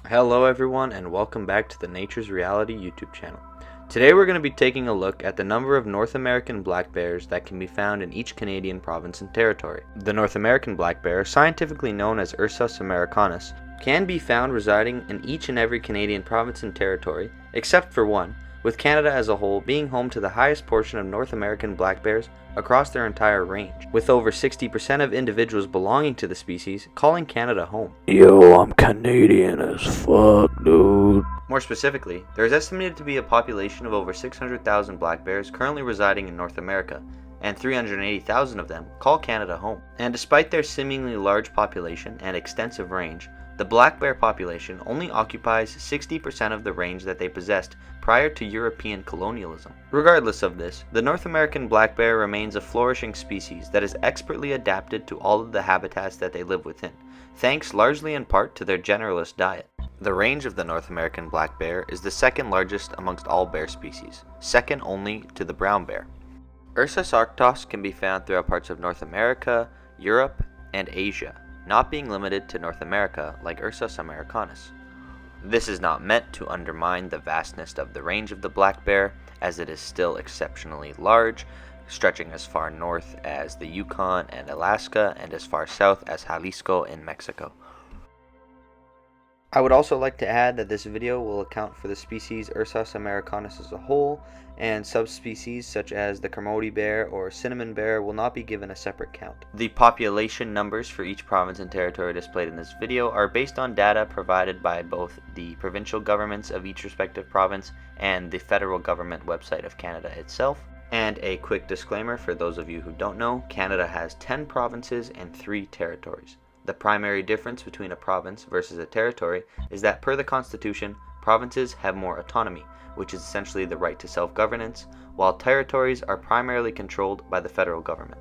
Hello everyone and welcome back to the Nature's Reality YouTube channel. Today we're going to be taking a look at the number of North American black bears that can be found in each Canadian province and territory. The North American black bear, scientifically known as Ursus americanus, can be found residing in each and every Canadian province and territory, except for one, with Canada as a whole being home to the highest portion of North American black bears across their entire range, with over 60% of individuals belonging to the species calling Canada home. Yo, I'm Canadian as fuck, dude. More specifically, there is estimated to be a population of over 600,000 black bears currently residing in North America, and 380,000 of them call Canada home. And despite their seemingly large population and extensive range, the black bear population only occupies 60% of the range that they possessed prior to European colonialism. Regardless of this, the North American black bear remains a flourishing species that is expertly adapted to all of the habitats that they live within, thanks largely in part to their generalist diet. The range of the North American black bear is the second largest amongst all bear species, second only to the brown bear. Ursus arctos can be found throughout parts of North America, Europe, and Asia, not being limited to North America like Ursus americanus. This is not meant to undermine the vastness of the range of the black bear, as it is still exceptionally large, stretching as far north as the Yukon and Alaska and as far south as Jalisco in Mexico. I would also like to add that this video will account for the species Ursus americanus as a whole, and subspecies such as the Kermode bear or cinnamon bear will not be given a separate count. The population numbers for each province and territory displayed in this video are based on data provided by both the provincial governments of each respective province and the federal government website of Canada itself. And a quick disclaimer for those of you who don't know, Canada has 10 provinces and 3 territories. The primary difference between a province versus a territory is that per the Constitution, provinces have more autonomy, which is essentially the right to self-governance, while territories are primarily controlled by the federal government.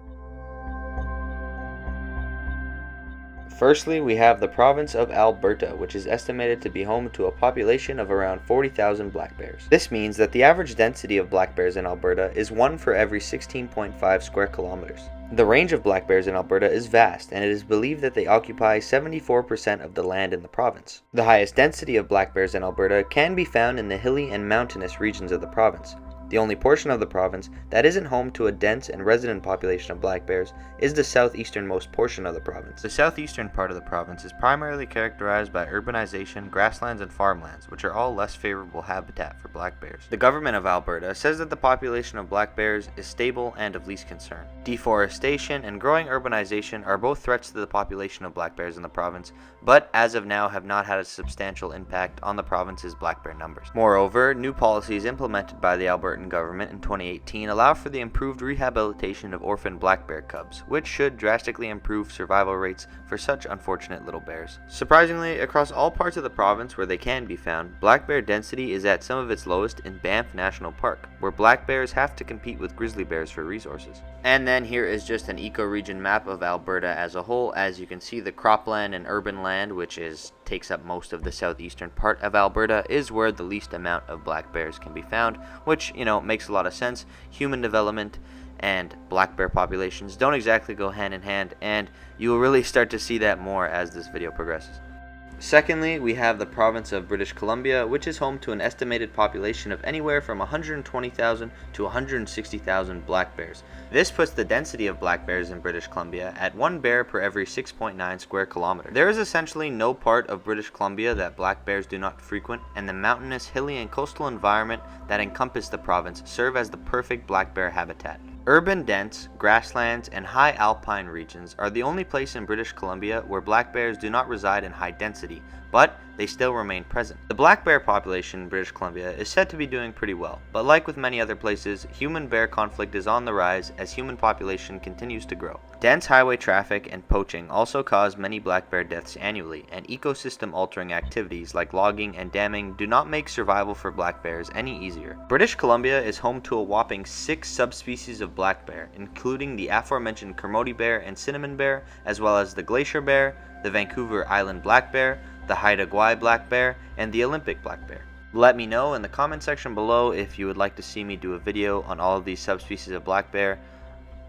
Firstly, we have the province of Alberta, which is estimated to be home to a population of around 40,000 black bears. This means that the average density of black bears in Alberta is 1 for every 16.5 square kilometers. The range of black bears in Alberta is vast, and it is believed that they occupy 74% of the land in the province. The highest density of black bears in Alberta can be found in the hilly and mountainous regions of the province. The only portion of the province that isn't home to a dense and resident population of black bears is the southeasternmost portion of the province. The southeastern part of the province is primarily characterized by urbanization, grasslands, and farmlands, which are all less favorable habitat for black bears. The government of Alberta says that the population of black bears is stable and of least concern. Deforestation and growing urbanization are both threats to the population of black bears in the province, but as of now have not had a substantial impact on the province's black bear numbers. Moreover, new policies implemented by the Albertan government in 2018 allow for the improved rehabilitation of orphan black bear cubs, which should drastically improve survival rates for such unfortunate little bears. Surprisingly, across all parts of the province where they can be found, black bear density is at some of its lowest in Banff National Park, where black bears have to compete with grizzly bears for resources. And then here is just an ecoregion map of Alberta as a whole. As you can see, the cropland and urban land, which takes up most of the southeastern part of Alberta, is where the least amount of black bears can be found, which, makes a lot of sense. Human development and black bear populations don't exactly go hand in hand, and you will really start to see that more as this video progresses. Secondly, we have the province of British Columbia, which is home to an estimated population of anywhere from 120,000 to 160,000 black bears. This puts the density of black bears in British Columbia at 1 bear per every 6.9 square kilometers. There is essentially no part of British Columbia that black bears do not frequent, and the mountainous, hilly, and coastal environment that encompass the province serve as the perfect black bear habitat. Urban, dense, grasslands, and high alpine regions are the only place in British Columbia where black bears do not reside in high density, but they still remain present. The black bear population in British Columbia is said to be doing pretty well, but like with many other places, human-bear conflict is on the rise as human population continues to grow. Dense highway traffic and poaching also cause many black bear deaths annually, and ecosystem-altering activities like logging and damming do not make survival for black bears any easier. British Columbia is home to a whopping 6 subspecies of black bear, including the aforementioned Kermode bear and cinnamon bear, as well as the glacier bear, the Vancouver Island black bear, the Haida Gwaii black bear, and the Olympic black bear. Let me know in the comment section below if you would like to see me do a video on all of these subspecies of black bear.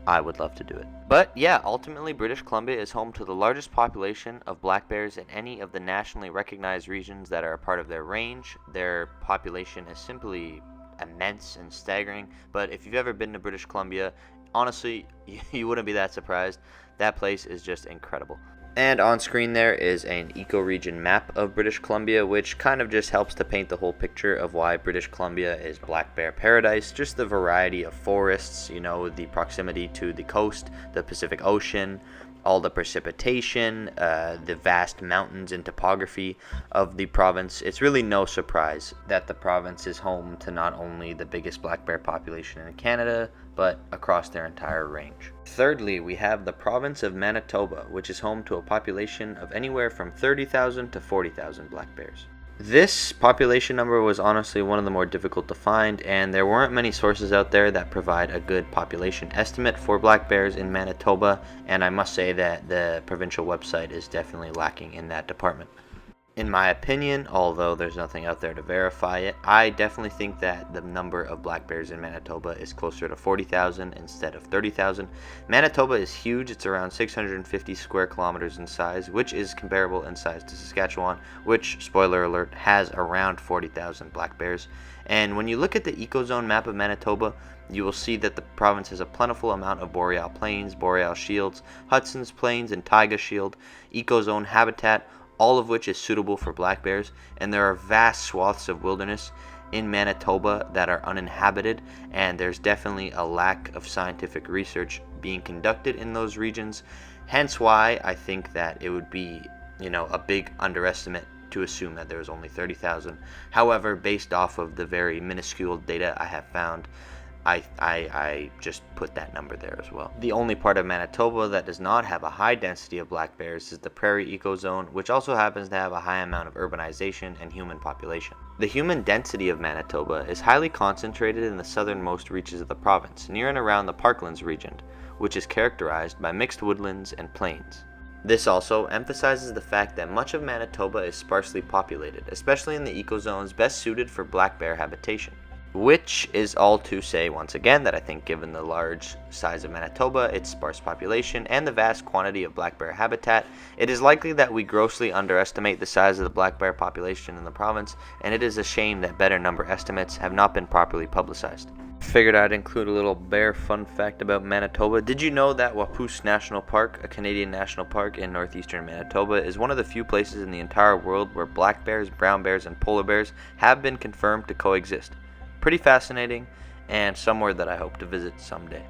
I would love to do it. But yeah, ultimately British Columbia is home to the largest population of black bears in any of the nationally recognized regions that are a part of their range. Their population is simply immense and staggering, but if you've ever been to British Columbia, honestly, you wouldn't be that surprised. That place is just incredible. And on screen there is an ecoregion map of British Columbia, which kind of just helps to paint the whole picture of why British Columbia is black bear paradise. Just the variety of forests, the proximity to the coast, the Pacific Ocean, all the precipitation, the vast mountains and topography of the province. It's really no surprise that the province is home to not only the biggest black bear population in Canada, but across their entire range. Thirdly, we have the province of Manitoba, which is home to a population of anywhere from 30,000 to 40,000 black bears. This population number was honestly one of the more difficult to find, and there weren't many sources out there that provide a good population estimate for black bears in Manitoba, and I must say that the provincial website is definitely lacking in that department. In my opinion, although there's nothing out there to verify it, I definitely think that the number of black bears in Manitoba is closer to 40,000 instead of 30,000. Manitoba is huge. It's around 650 square kilometers in size, which is comparable in size to Saskatchewan, which, spoiler alert, has around 40,000 black bears. And when you look at the ecozone map of Manitoba, you will see that the province has a plentiful amount of boreal plains, boreal shields, Hudson's Plains, and taiga shield, ecozone habitat, all of which is suitable for black bears, and there are vast swaths of wilderness in Manitoba that are uninhabited, and there's definitely a lack of scientific research being conducted in those regions, hence why I think that it would be, a big underestimate to assume that there was only 30,000. However, based off of the very minuscule data I have found, I just put that number there as well. The only part of Manitoba that does not have a high density of black bears is the prairie ecozone, which also happens to have a high amount of urbanization and human population. The human density of Manitoba is highly concentrated in the southernmost reaches of the province, near and around the Parklands region, which is characterized by mixed woodlands and plains. This also emphasizes the fact that much of Manitoba is sparsely populated, especially in the ecozones best suited for black bear habitation. Which is all to say, once again, that I think given the large size of Manitoba, its sparse population, and the vast quantity of black bear habitat, it is likely that we grossly underestimate the size of the black bear population in the province, and it is a shame that better number estimates have not been properly publicized. Figured I'd include a little bear fun fact about Manitoba. Did you know that Wapoos National Park, a Canadian national park in northeastern Manitoba, is one of the few places in the entire world where black bears, brown bears, and polar bears have been confirmed to coexist? Pretty fascinating, and somewhere that I hope to visit someday.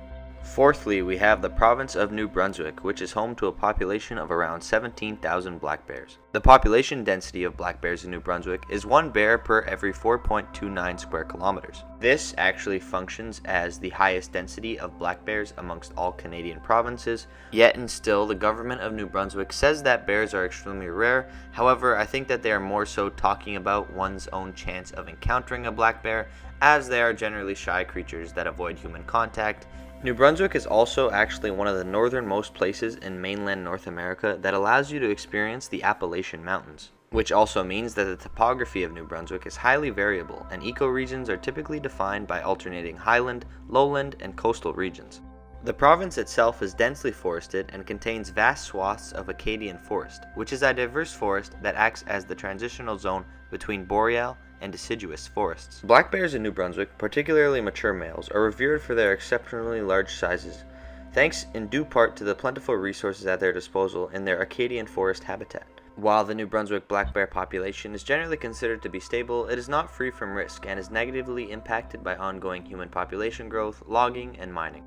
Fourthly, we have the province of New Brunswick, which is home to a population of around 17,000 black bears. The population density of black bears in New Brunswick is 1 bear per every 4.29 square kilometers. This actually functions as the highest density of black bears amongst all Canadian provinces, yet and still the government of New Brunswick says that bears are extremely rare. However, I think that they are more so talking about one's own chance of encountering a black bear, as they are generally shy creatures that avoid human contact. New Brunswick is also actually one of the northernmost places in mainland North America that allows you to experience the Appalachian Mountains, which also means that the topography of New Brunswick is highly variable, and ecoregions are typically defined by alternating highland, lowland, and coastal regions. The province itself is densely forested and contains vast swaths of Acadian forest, which is a diverse forest that acts as the transitional zone between boreal and deciduous forests. Black bears in New Brunswick, particularly mature males, are revered for their exceptionally large sizes, thanks in due part to the plentiful resources at their disposal in their Acadian forest habitat. While the New Brunswick black bear population is generally considered to be stable, it is not free from risk and is negatively impacted by ongoing human population growth, logging, and mining.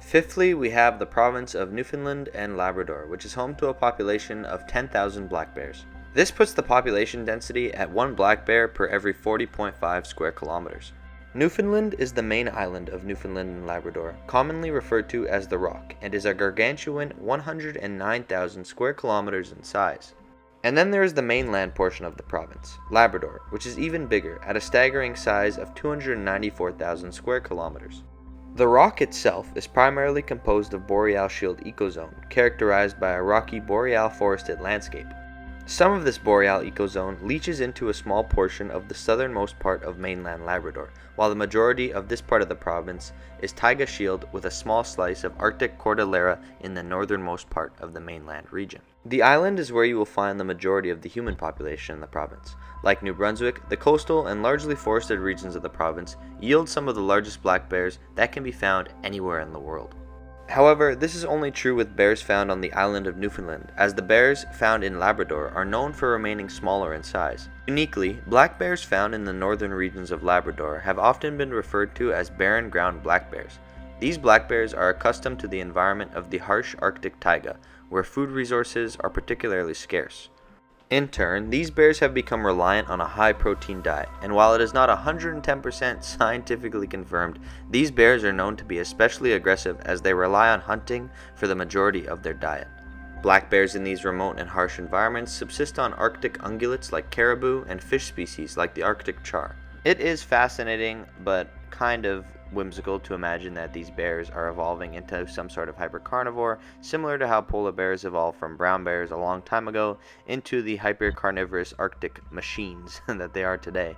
Fifthly, we have the province of Newfoundland and Labrador, which is home to a population of 10,000 black bears. This puts the population density at 1 black bear per every 40.5 square kilometers. Newfoundland is the main island of Newfoundland and Labrador, commonly referred to as the Rock, and is a gargantuan 109,000 square kilometers in size. And then there is the mainland portion of the province, Labrador, which is even bigger, at a staggering size of 294,000 square kilometers. The Rock itself is primarily composed of boreal shield ecozone, characterized by a rocky boreal forested landscape. Some of this boreal ecozone leaches into a small portion of the southernmost part of mainland Labrador, while the majority of this part of the province is taiga shield with a small slice of Arctic cordillera in the northernmost part of the mainland region. The island is where you will find the majority of the human population in the province. Like New Brunswick, the coastal and largely forested regions of the province yield some of the largest black bears that can be found anywhere in the world. However, this is only true with bears found on the island of Newfoundland, as the bears found in Labrador are known for remaining smaller in size. Uniquely, black bears found in the northern regions of Labrador have often been referred to as barren ground black bears. These black bears are accustomed to the environment of the harsh Arctic taiga, where food resources are particularly scarce. In turn, these bears have become reliant on a high-protein diet, and while it is not 110% scientifically confirmed, these bears are known to be especially aggressive as they rely on hunting for the majority of their diet. Black bears in these remote and harsh environments subsist on Arctic ungulates like caribou and fish species like the Arctic char. It is fascinating, but kind of whimsical to imagine that these bears are evolving into some sort of hypercarnivore, similar to how polar bears evolved from brown bears a long time ago into the hypercarnivorous Arctic machines that they are today.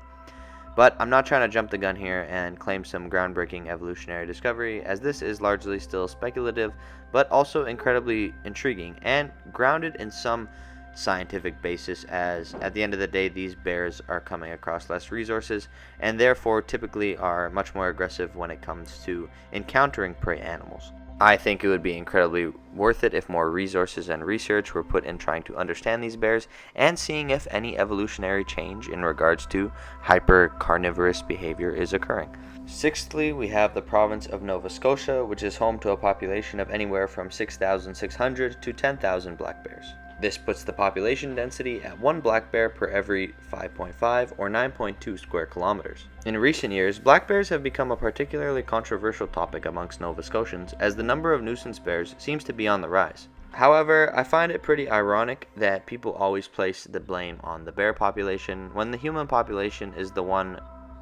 But I'm not trying to jump the gun here and claim some groundbreaking evolutionary discovery, as this is largely still speculative, but also incredibly intriguing and grounded in some scientific basis, as at the end of the day these bears are coming across less resources and therefore typically are much more aggressive when it comes to encountering prey animals. I think it would be incredibly worth it if more resources and research were put in trying to understand these bears and seeing if any evolutionary change in regards to hypercarnivorous behavior is occurring. Sixthly, we have the province of Nova Scotia, which is home to a population of anywhere from 6,600 to 10,000 black bears. This puts the population density at 1 black bear per every 5.5 or 9.2 square kilometers. In recent years, black bears have become a particularly controversial topic amongst Nova Scotians, as the number of nuisance bears seems to be on the rise. However, I find it pretty ironic that people always place the blame on the bear population when the human population is the one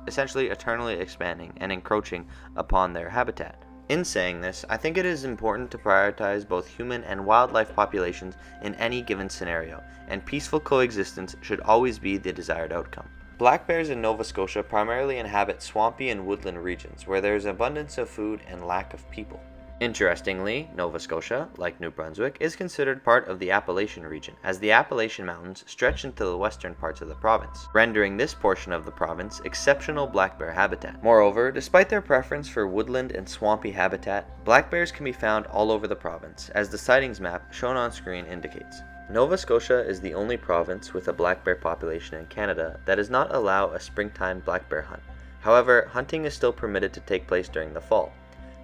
essentially eternally expanding and encroaching upon their habitat. In saying this, I think it is important to prioritize both human and wildlife populations in any given scenario, and peaceful coexistence should always be the desired outcome. Black bears in Nova Scotia primarily inhabit swampy and woodland regions where there is abundance of food and lack of people. Interestingly, Nova Scotia, like New Brunswick, is considered part of the Appalachian region, as the Appalachian Mountains stretch into the western parts of the province, rendering this portion of the province exceptional black bear habitat. Moreover, despite their preference for woodland and swampy habitat, black bears can be found all over the province, as the sightings map shown on screen indicates. Nova Scotia is the only province with a black bear population in Canada that does not allow a springtime black bear hunt. However, hunting is still permitted to take place during the fall.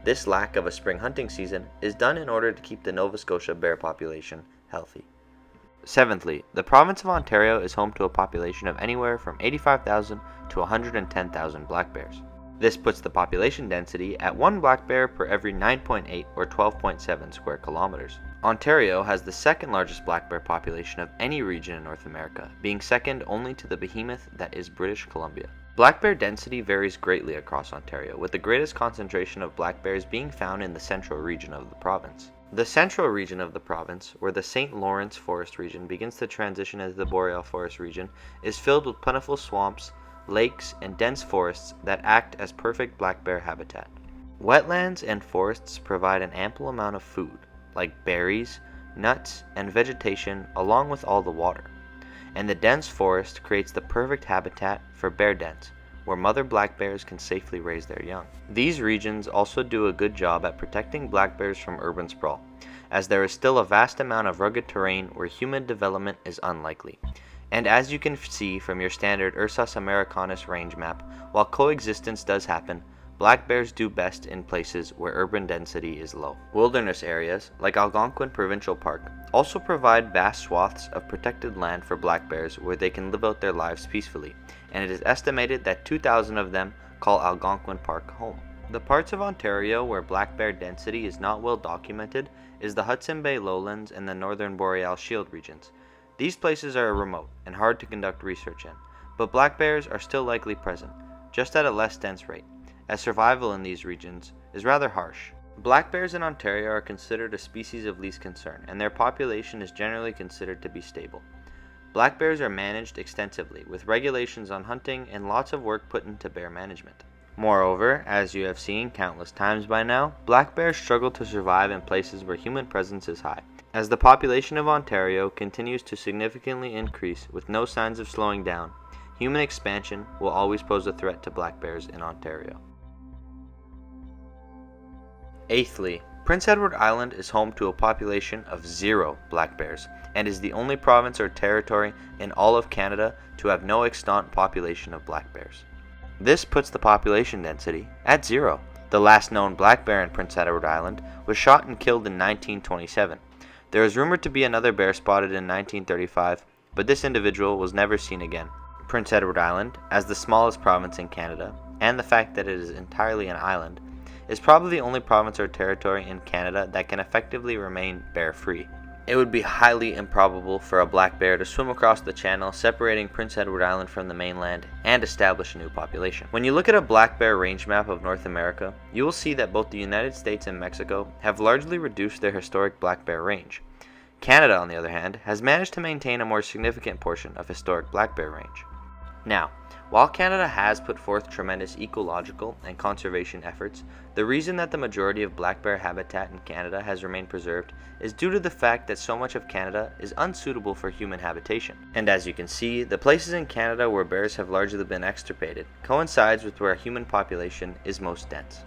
This lack of a spring hunting season is done in order to keep the Nova Scotia bear population healthy. Seventhly, the province of Ontario is home to a population of anywhere from 85,000 to 110,000 black bears. This puts the population density at 1 black bear per every 9.8 or 12.7 square kilometers. Ontario has the second largest black bear population of any region in North America, being second only to the behemoth that is British Columbia. Black bear density varies greatly across Ontario, with the greatest concentration of black bears being found in the central region of the province. The central region of the province, where the St. Lawrence forest region begins to transition into the boreal forest region, is filled with plentiful swamps, lakes, and dense forests that act as perfect black bear habitat. Wetlands and forests provide an ample amount of food, like berries, nuts, and vegetation, along with all the water. And the dense forest creates the perfect habitat for bear dens, where mother black bears can safely raise their young. These regions also do a good job at protecting black bears from urban sprawl, as there is still a vast amount of rugged terrain where human development is unlikely. And as you can see from your standard Ursus americanus range map, while coexistence does happen, black bears do best in places where urban density is low. Wilderness areas, like Algonquin Provincial Park, also provide vast swaths of protected land for black bears where they can live out their lives peacefully, and it is estimated that 2,000 of them call Algonquin Park home. The parts of Ontario where black bear density is not well documented is the Hudson Bay lowlands and the northern boreal shield regions. These places are remote and hard to conduct research in, but black bears are still likely present, just at a less dense rate, as survival in these regions is rather harsh. Black bears in Ontario are considered a species of least concern, and their population is generally considered to be stable. black bears are managed extensively, with regulations on hunting and lots of work put into bear management. Moreover, as you have seen countless times by now, black bears struggle to survive in places where human presence is high. As the population of Ontario continues to significantly increase with no signs of slowing down, human expansion will always pose a threat to black bears in Ontario. Eighthly, Prince Edward Island is home to a population of 0 black bears and is the only province or territory in all of Canada to have no extant population of black bears. This puts the population density at 0. The last known black bear in Prince Edward Island was shot and killed in 1927. There is rumored to be another bear spotted in 1935, but this individual was never seen again. Prince Edward Island, as the smallest province in Canada, and the fact that it is entirely an island, is probably the only province or territory in Canada that can effectively remain bear-free. It would be highly improbable for a black bear to swim across the channel separating Prince Edward Island from the mainland and establish a new population. When you look at a black bear range map of North America, you will see that both the United States and Mexico have largely reduced their historic black bear range. Canada, on the other hand, has managed to maintain a more significant portion of historic black bear range. Now, while Canada has put forth tremendous ecological and conservation efforts, the reason that the majority of black bear habitat in Canada has remained preserved is due to the fact that so much of Canada is unsuitable for human habitation. And as you can see, the places in Canada where bears have largely been extirpated coincides with where human population is most dense.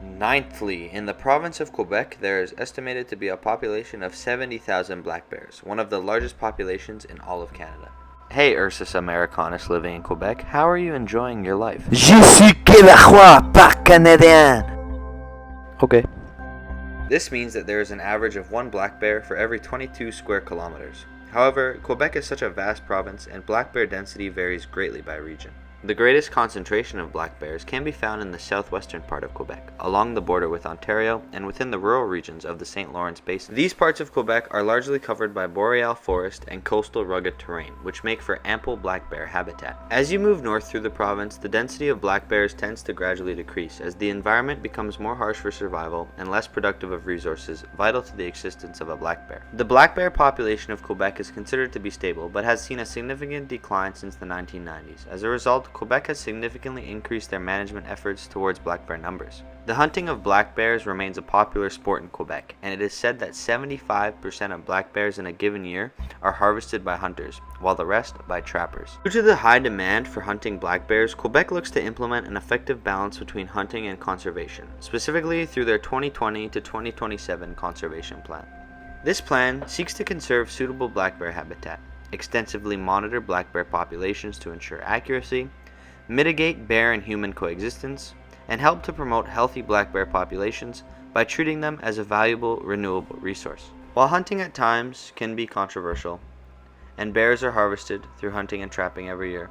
Ninthly, in the province of Quebec, there is estimated to be a population of 70,000 black bears, one of the largest populations in all of Canada. Hey Ursus Americanus living in Quebec, how are you enjoying your life? Je suis Québécois, pas Canadien. Okay. This means that there is an average of 1 black bear for every 22 square kilometers. However, Quebec is such a vast province and black bear density varies greatly by region. The greatest concentration of black bears can be found in the southwestern part of Quebec, along the border with Ontario and within the rural regions of the St. Lawrence Basin. These parts of Quebec are largely covered by boreal forest and coastal rugged terrain, which make for ample black bear habitat. As you move north through the province, the density of black bears tends to gradually decrease as the environment becomes more harsh for survival and less productive of resources vital to the existence of a black bear. The black bear population of Quebec is considered to be stable, but has seen a significant decline since the 1990s. As a result, Quebec has significantly increased their management efforts towards black bear numbers. The hunting of black bears remains a popular sport in Quebec, and it is said that 75% of black bears in a given year are harvested by hunters, while the rest by trappers. Due to the high demand for hunting black bears, Quebec looks to implement an effective balance between hunting and conservation, specifically through their 2020 to 2027 conservation plan. This plan seeks to conserve suitable black bear habitat, extensively monitor black bear populations to ensure accuracy, mitigate bear and human coexistence, and help to promote healthy black bear populations by treating them as a valuable, renewable resource. While hunting at times can be controversial, and bears are harvested through hunting and trapping every year,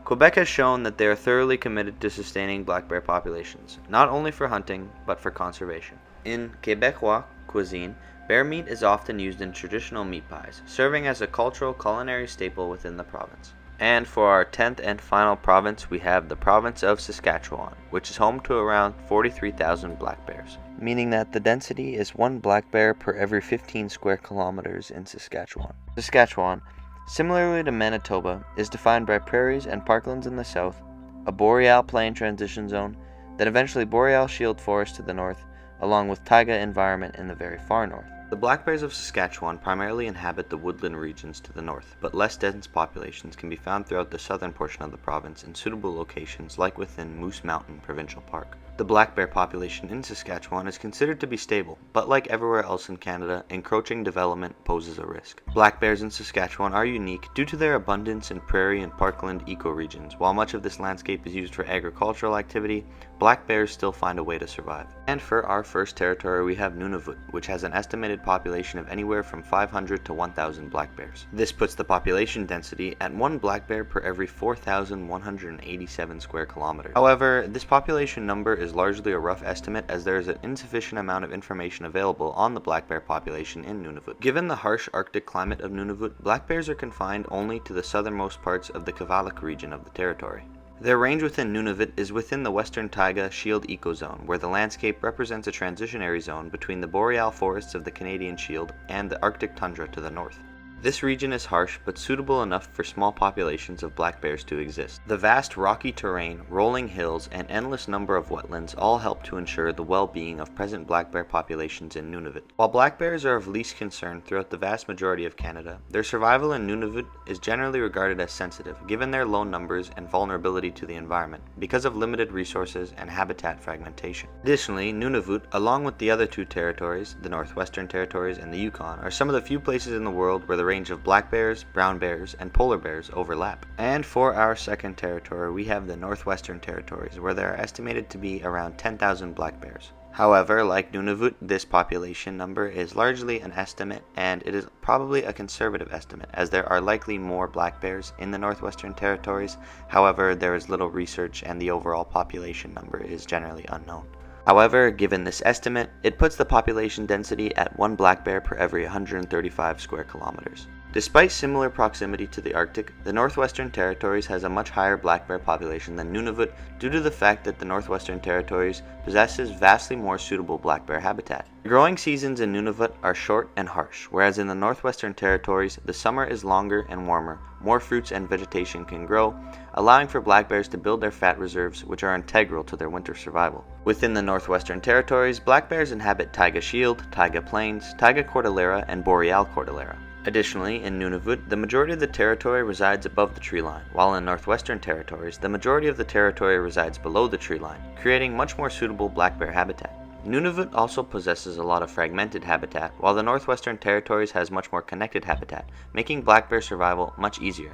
Quebec has shown that they are thoroughly committed to sustaining black bear populations, not only for hunting, but for conservation. In Quebecois cuisine, bear meat is often used in traditional meat pies, serving as a cultural culinary staple within the province. And for our 10th and final province, we have the province of Saskatchewan, which is home to around 43,000 black bears, meaning that the density is 1 black bear per every 15 square kilometers in Saskatchewan. Saskatchewan, similarly to Manitoba, is defined by prairies and parklands in the south, a boreal plain transition zone, then eventually boreal shield forest to the north, along with taiga environment in the very far north. The black bears of Saskatchewan primarily inhabit the woodland regions to the north, but less dense populations can be found throughout the southern portion of the province in suitable locations like within Moose Mountain Provincial Park. The black bear population in Saskatchewan is considered to be stable, but like everywhere else in Canada, encroaching development poses a risk. Black bears in Saskatchewan are unique due to their abundance in prairie and parkland ecoregions. While much of this landscape is used for agricultural activity, black bears still find a way to survive. And for our first territory, we have Nunavut, which has an estimated population of anywhere from 500 to 1,000 black bears. This puts the population density at 1 black bear per every 4,187 square kilometers. However, this population number is largely a rough estimate as there is an insufficient amount of information available on the black bear population in Nunavut. Given the harsh Arctic climate of Nunavut, black bears are confined only to the southernmost parts of the Kavalik region of the territory. Their range within Nunavut is within the Western Taiga Shield ecozone, where the landscape represents a transitionary zone between the boreal forests of the Canadian Shield and the Arctic tundra to the north. This region is harsh but suitable enough for small populations of black bears to exist. The vast rocky terrain, rolling hills, and endless number of wetlands all help to ensure the well-being of present black bear populations in Nunavut. While black bears are of least concern throughout the vast majority of Canada, their survival in Nunavut is generally regarded as sensitive, given their low numbers and vulnerability to the environment, because of limited resources and habitat fragmentation. Additionally, Nunavut, along with the other two territories, the Northwestern Territories and the Yukon, are some of the few places in the world where the range of black bears, brown bears, and polar bears overlap. And for our second territory, we have the Northwestern Territories, where there are estimated to be around 10,000 black bears. However, like Nunavut, this population number is largely an estimate, and it is probably a conservative estimate, as there are likely more black bears in the Northwestern Territories. However, there is little research and the overall population number is generally unknown. However, given this estimate, it puts the population density at 1 black bear per every 135 square kilometers. Despite similar proximity to the Arctic, the Northwestern Territories has a much higher black bear population than Nunavut due to the fact that the Northwestern Territories possesses vastly more suitable black bear habitat. The growing seasons in Nunavut are short and harsh, whereas in the Northwestern Territories, the summer is longer and warmer, more fruits and vegetation can grow, allowing for black bears to build their fat reserves, which are integral to their winter survival. Within the Northwestern Territories, black bears inhabit taiga shield, taiga plains, taiga cordillera, and boreal cordillera. Additionally, in Nunavut, the majority of the territory resides above the tree line, while in Northwestern Territories, the majority of the territory resides below the tree line, creating much more suitable black bear habitat. Nunavut also possesses a lot of fragmented habitat, while the Northwestern Territories has much more connected habitat, making black bear survival much easier.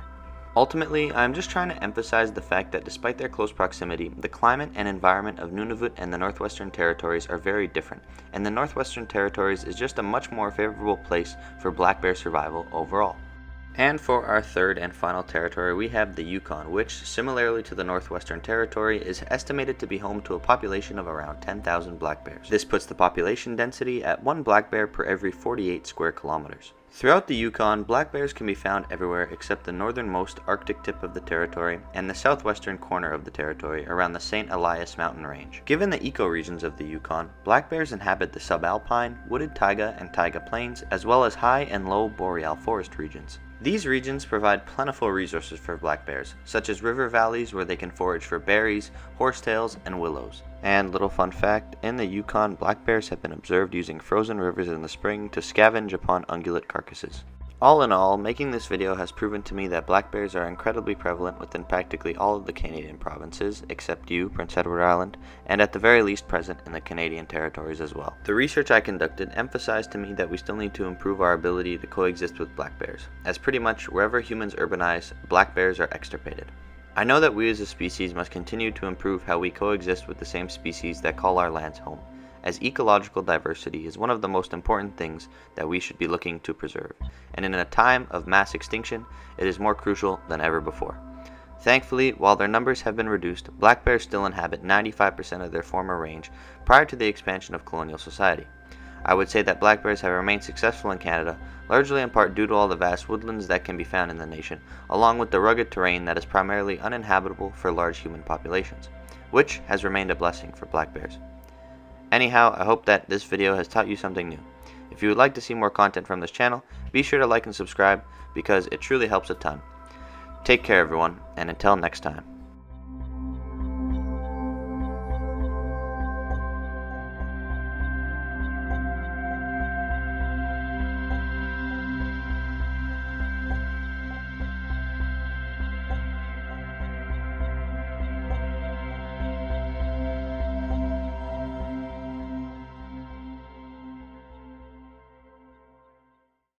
Ultimately, I'm just trying to emphasize the fact that despite their close proximity, the climate and environment of Nunavut and the Northwestern Territories are very different, and the Northwestern Territories is just a much more favorable place for black bear survival overall. And for our third and final territory, we have the Yukon, which, similarly to the Northwestern Territory, is estimated to be home to a population of around 10,000 black bears. This puts the population density at 1 black bear per every 48 square kilometers. Throughout the Yukon, black bears can be found everywhere except the northernmost Arctic tip of the territory and the southwestern corner of the territory around the St. Elias mountain range. Given the ecoregions of the Yukon, black bears inhabit the subalpine, wooded taiga and taiga plains, as well as high and low boreal forest regions. These regions provide plentiful resources for black bears, such as river valleys where they can forage for berries, horsetails, and willows. And little fun fact, in the Yukon, black bears have been observed using frozen rivers in the spring to scavenge upon ungulate carcasses. All in all, making this video has proven to me that black bears are incredibly prevalent within practically all of the Canadian provinces, except Prince Edward Island, and at the very least present in the Canadian territories as well. The research I conducted emphasized to me that we still need to improve our ability to coexist with black bears, as pretty much wherever humans urbanize, black bears are extirpated. I know that we as a species must continue to improve how we coexist with the same species that call our lands home, as ecological diversity is one of the most important things that we should be looking to preserve, and in a time of mass extinction, it is more crucial than ever before. Thankfully, while their numbers have been reduced, black bears still inhabit 95% of their former range prior to the expansion of colonial society. I would say that black bears have remained successful in Canada, largely in part due to all the vast woodlands that can be found in the nation, along with the rugged terrain that is primarily uninhabitable for large human populations, which has remained a blessing for black bears. Anyhow, I hope that this video has taught you something new. If you would like to see more content from this channel, be sure to like and subscribe because it truly helps a ton. Take care everyone, and until next time.